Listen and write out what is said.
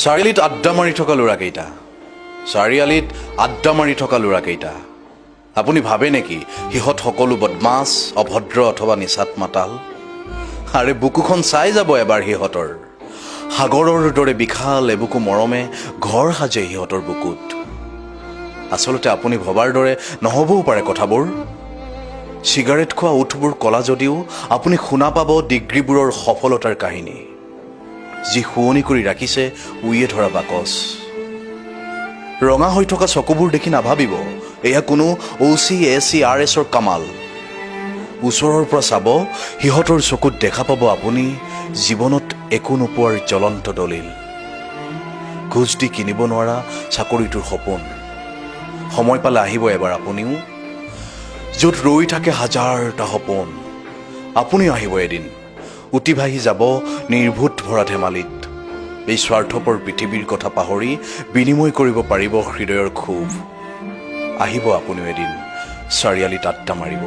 চাৰিআলিত আড্ডা মাৰি থকা ল'ৰাকেইটা, চাৰিআলিত আড্ডা মাৰি থকা ল'ৰাকেইটা, আপুনি ভাবে নেকি সিহঁত সকলো বদমাছ, অভদ্ৰ অথবা নিচাত মাতাল? আৰে বুকুখন চাই যাব এবাৰ সিহঁতৰ। সাগৰৰ দৰে বিশাল এবুকু মৰমে ঘৰ সাজে সিহঁতৰ বুকুত। আচলতে আপুনি ভবাৰ দৰে নহ'বও পাৰে কথাবোৰ। চিগাৰেট খোৱা ওঠবোৰ কলা যদিও আপুনি শুনা পাব ডিগ্ৰীবোৰৰ সফলতাৰ কাহিনী, যি শুৱনি কৰি ৰাখিছে উইয়ে ধৰা বাকচ। ৰঙা হৈ থকা চকুবোৰ দেখি নাভাবিব এয়া কোনো OCACRSৰ কামাল। ওচৰৰ পৰা চাব, সিহঁতৰ চকুত দেখা পাব আপুনি জীৱনত একো নোপোৱাৰ জ্বলন্ত দলিল। ঘোচ দি কিনিব নোৱাৰা চাকৰিটোৰ সপোন। সময় পালে আহিব এবাৰ আপুনিও, য'ত ৰৈ থাকে হাজাৰটা সপোন। আপুনিও আহিব এদিন, উটি ভাহি যাব নিৰ্ভূত ভৰা ধেমালিত। এই স্বাৰ্থপৰ পৃথিৱীৰ কথা পাহৰি বিনিময় কৰিব পাৰিব হৃদয়ৰ ক্ষোভ। আহিব আপুনিও এদিন, চাৰিআলিত আড্ডা মাৰিব।